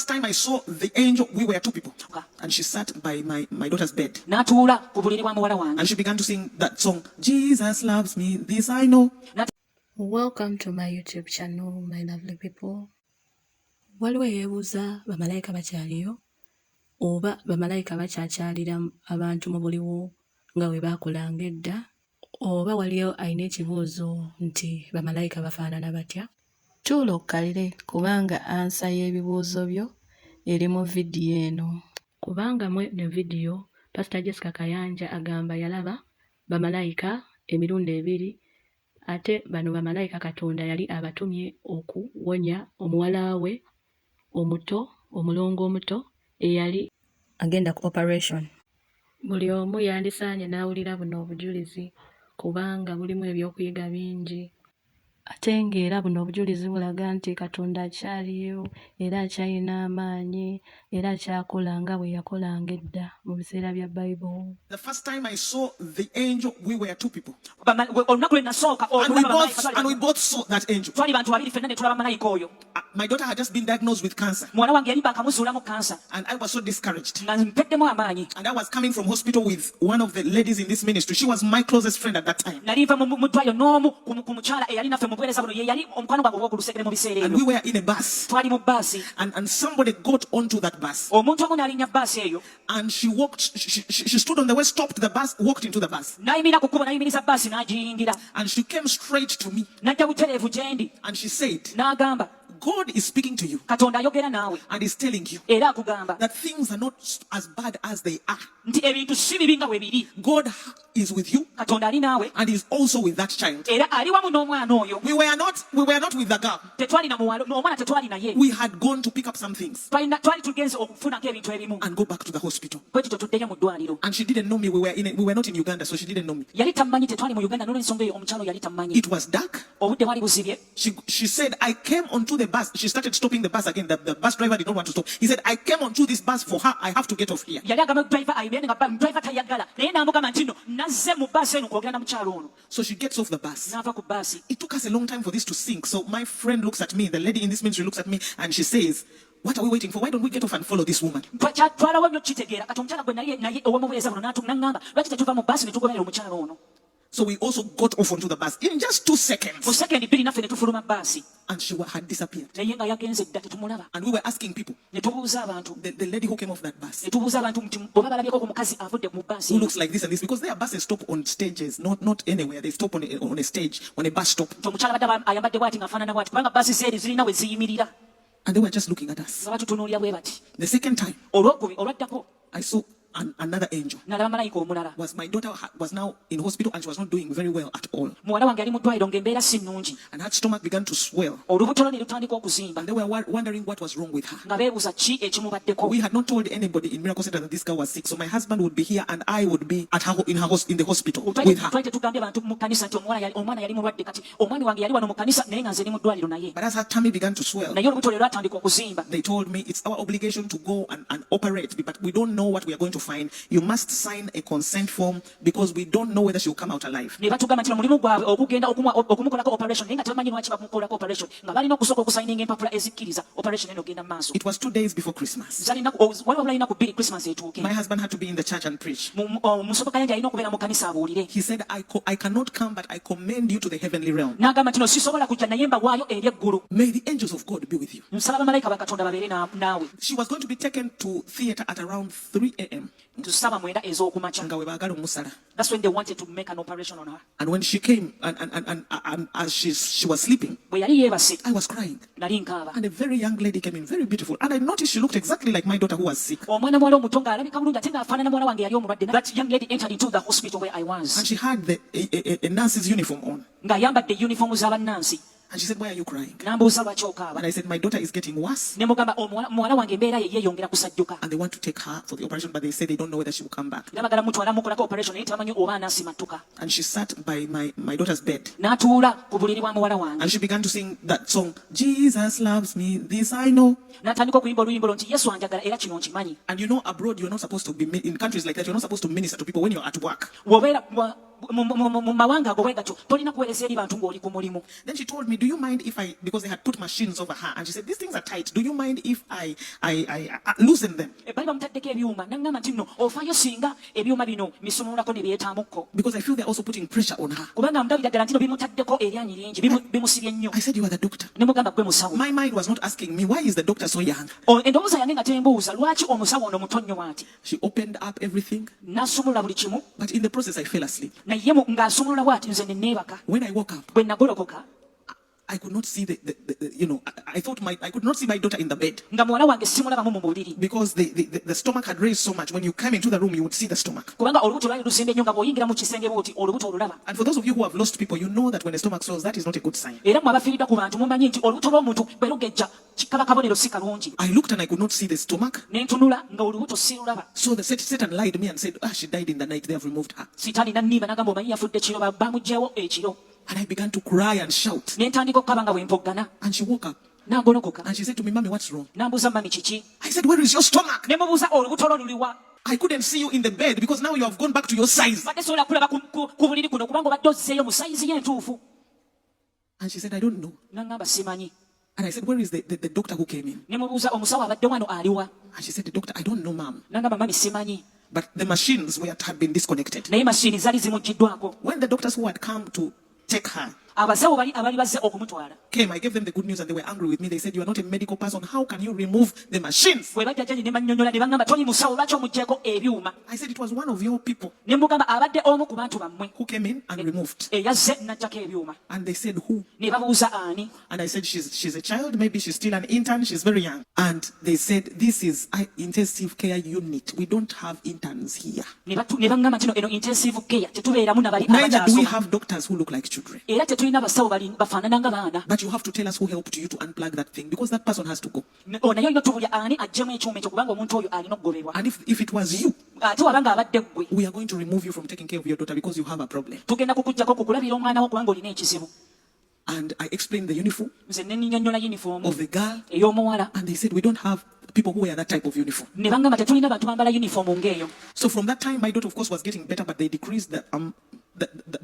first time I saw the angel, we were two people. And she sat by my daughter's bed. And she began to sing that song, Jesus loves me, this I know. Welcome to my YouTube channel, my lovely people. Waliwo yeebuuza bamalayika bakyaliyo oba bamalayika bakyakyalira abantu mu buliwo nga bwe baakolanga edda, oba waliyo alina ekibuuzo nti bamalayika bafaanana batya? Tuula okkalire kubanga ansa y'ebibuuzo byo eri mu vidiyo eno. Kubanga mu eno vidiyo Pastor Jessica Kayanja agamba yalaba bamalayika emirundi ebiri, ate bano bamalayika Katonda yali abatumye okuwonya omuwala we omuto, omulongo omuto eyali agenda ku operation. Buli omu yandisaanye n'awulira buno obujulizi kubanga bulimu ebyokuyiga bingi. Ate ng'era buno obujulizi bulaga nti Katonda akyaliyo era akyalina amaanyi era akyakola nga bwe yakolanga edda mu biseera bya Bible. The first time I saw the angel, we were two people. And we both saw that angel. My daughter had just been diagnosed with cancer. And I was so discouraged. And I was coming from hospital with one of the ladies in this ministry. She was my closest friend at that time. And we were in a bus. And somebody got onto that bus. And she walked, she stood on the way, stopped the bus, walked into the bus. And she came straight to me. And she said, God is speaking to you and is telling you that things are not as bad as they are. God is with you and is also with that child. We were not with the girl. We had gone to pick up some things and go back to the hospital. And she didn't know me. We were not in Uganda, so she didn't know me. It was dark. She said, I came onto the bus. She started stopping the bus again. The bus driver did not want to stop. He said, I came onto this bus for her. I have to get off here. So she gets off the bus. It took us a long time for this to sink. So my friend looks at me, the lady in this ministry looks at me, and she says, what are we waiting for? Why don't we get off and follow this woman? So we also got off onto the bus in just 2 seconds. And she had disappeared. And we were asking people, the lady who came off that bus, who looks like this and this, because their buses stop on stages, not anywhere. They stop on a stage, on a bus stop. And they were just looking at us. The second time, I saw another angel. Was my daughter was now in hospital and she was not doing very well at all. And her stomach began to swell. And they were wondering what was wrong with her. We had not told anybody in Miracle Center that this girl was sick. So my husband would be here and I would be at her in the hospital with her. But as her tummy began to swell, they told me it's our obligation to go and operate, but we don't know what we are going to find. You must sign a consent form because we don't know whether she will come out alive. It was 2 days before Christmas. My husband had to be in the church and preach. He said, I cannot come, but I commend you to the heavenly realm. May the angels of God be with you. She was going to be taken to theater at around 3 a.m. That's when they wanted to make an operation on her. And when she came and as she was sleeping, I was crying. And a very young lady came in, very beautiful. And I noticed she looked exactly like my daughter who was sick. That young lady entered into the hospital where I was. And she had a nurse's uniform on. And she said, why are you crying? And I said, my daughter is getting worse. And they want to take her for the operation, but they say they don't know whether she will come back. And she sat by my daughter's bed. And she began to sing that song, Jesus loves me, this I know. And you know, abroad, you're not supposed to be, in countries like that, you're not supposed to minister to people when you're at work. mu mawanga ago bwe gatyo tolina kuweereza eri bantu ng'oli ku mulimu. Then she told me, do you mind if I, because they had put machines over her, and she said, these things are tight. Do you mind if I loosen them? Bali bamutaddeko ebyuma n'aŋŋamba nti nno ofaayo singa ebyuma bino misumululako ne byetaamuko. Because I feel they're also putting pressure on her. Kubanga ndabira ddala nti no bimutaddeko eryanyi lingi bimusibye nnyo. I said, you are the doctor. Ne mugamba gwe musawo. My mind was not asking me, why is the doctor so young? Endowooza yange nga tembuuza lwaki omusawo ono muto nnyo bw'ati. She opened up everything. N'asumulula buli kimu. But in the process, I fell asleep. Naye ng'asumulula bw'ati nze ne neebaka. When I woke up, bwe nagolokoka I could not see I thought I could not see my daughter in the bed. nga muwala wange simulabamu mu buliri. Because the stomach had raised so much. When you come into the room, you would see the stomach. Kubanga olubuto lwali lusimbe nnyo nga bw'oyingira mu kisenge bw'oti olubuto olulaba. And for those of you who have lost people, you know that when the stomach swells, that is not a good sign. Era mmwe abafiiriddwa ku bantu mumanyi nti olubuto lw'omuntu bwe lugejja kikaba kabonero si kalungi. I looked and I could not see the stomach. Ne ntunula nga olubuto sirulaba. So the Satan lied to me and said, she died in the night. They have removed her. Sitaani n'annimba n'agamba omanyi yafudde kiro bamuggyeewo ekiro. And I began to cry and shout. Ne ntandika okukaba nga bwe mpoggana. And she woke up. N'agolokoka. And she said to me, Mommy, what's wrong? N'ambuuza mami kiki. I said, where is your stomach? Ne mubuuza olubuto lwo luliwa. I couldn't see you in the bed because now you have gone back to your size. Badde sobola kulaba ku buliri kuno kubanga obadde ozzeeyo mu sayizi ye entuufu. And she said, I don't know. N'aŋŋamba simanyi. And I said, where is the doctor who came in? Ne mubuuza omusawo abadde wano aliwa. And she said, the doctor, I don't know, Mom. N'aŋŋamba mami simanyi. But the machines had been disconnected. Naye mashini zaali zimuggiddwako. When the doctors who had come to take her abasawo abali bazze okumutwala came, I gave them the good news and they were angry with me. They said, you are not a medical person. How can you remove the machines? bwe bajja gyanyi ne bannyonnyola ne baŋŋamba toli musawo lwaki omuggyeko ebyuma. I said, it was one of your people Ne mugamba abadde omu ku bantu bammwe who came in and removed. eyazze n'aggyako ebyuma. And they said, who? Ne babuuza ani. And I said, she's a child. Maybe she's still an intern. She's very young. And they said, this is intensive care unit. We don't have interns here. Ne baŋŋamba nti eno intensive care tetubeeramu nabali Neither do we abakyasoma. have doctors who look like children. Era tetulina basawo bafaanana nga baana. But you have to tell us who helped you to unplug that thing because that person has to go. Naye olina otubulya ani aggyemu ekyuma ekyo kubanga omuntu oyo alina okugobebwa. And if it was you, ate wabanga abadde ggwe we are going to remove you from taking care of your daughter because you have a problem. tugenda kukuggyako kukulabira omwana wo kubanga olina ekizibu. And I explained the uniform Nze ne nnyonnyola yunifoomu of the girl. ey'omuwala. And they said, we don't have people who wear that type of uniform. Ne baŋŋamba tetulina bantu bambala yunifoomu ng'eyo. So from that time, my daughter, of course, was getting better, but they decreased the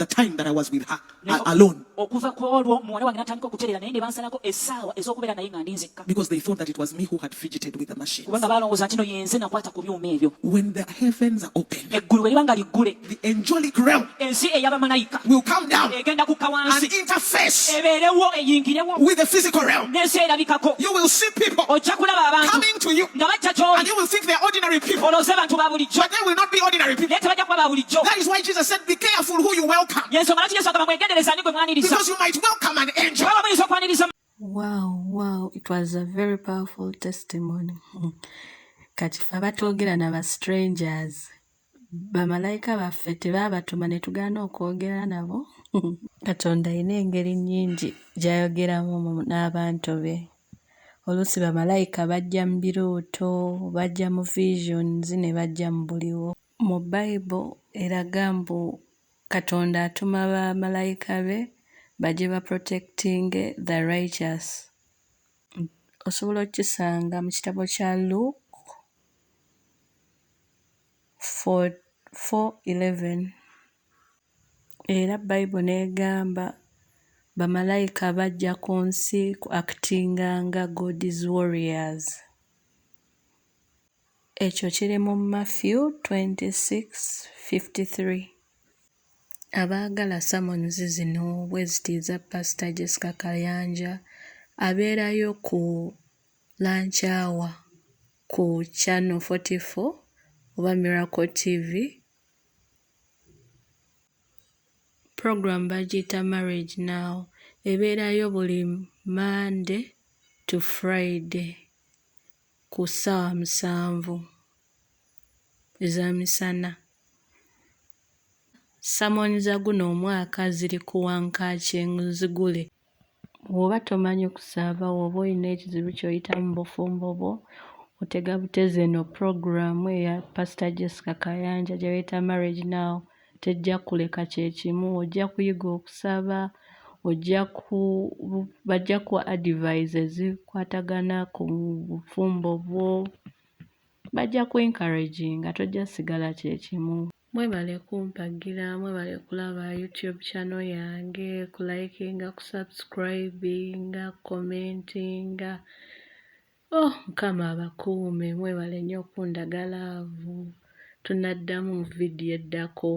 time that I was with her alone. Okuva ku olwo muwala wange n'atandika okutereera naye ne bansalako essaawa ez'okubeera naye nga ndi nzekka. Because they thought that it was me who had fidgeted with the machines. Kubanga baalowooza nti no yenze nakwata ku byuma ebyo. When the heavens are open, Eggulu bwe liba nga liggule, the angelic realm ensi ey'abamalayika will come down egenda kukka and wansi interface ebeerewo eyingirewo with the physical realm. n'ensi erabikako. You will see people Ojja kulaba abantu coming to you nga bajja and gy'oli you will think they're ordinary people, olowooze bantu ba bulijjo but they will not be ordinary people. naye tebajja kuba ba bulijjo. That is why Jesus said, be careful who you welcome, Y'ensonga lwaki Yesu agamba mwegendereza ani gwe mwaniriza. because you might welcome an angel. Kubanga muyinza okwaniriza. Wow, it was a very powerful testimony. Kati ffe abatwogera n'aba strangers, bamalayika baffe tebaabatuma ne tugaana okwogera nabo. Katonda alina engeri nnyingi gy'ayogeramu n'abantu be. Oluusi bamalayika bajja mu birooto, bajja mu visions ne bajja mu buliwo. Mu Bible eraga mbu Katonda atuma bamalayika be bajje ba protecting the righteous. Osobola okukisanga mu kitabo kya Luke 4:11. Era Bible n'egamba bamalayika bajja ku nsi ku actinga nga God's warriors. Ekyo kiri mu Matthew 26:53. Abaagala sermons zino bwe zitiiza Pastor Jessica Kayanja abeerayo ku lunch hour ku Channel 44 oba Miracle TV. Program bagiyita Marriage Now. Ebeerayo buli Monday to Friday ku ssaawa 7 ez'amisana. Sermon za guno omwaka ziri ku Wankaaki nzigule. Bw'oba tomanyi kusaaba oba olina ekizibu ky'oyita mu bufumbo bwo, otega butezi eno programu eya Pastor Jessica Kayanja gye bayita Marriage Now. Tejja kuleka kye kimu, ojja kuyiga okusaba, bajja ku advice ezikwatagana ku bufumbo bwo, bajja ku encouraging, tojja sigala kye kimu. Mwebale kumpagira, mwebale kulaba YouTube channel yange, kulikinga, kusubscribinga, commentinga. Oh, Mukama abakuume, mwebale nnyo okundagalavu. Tunaddamu mu vidiyo eddako.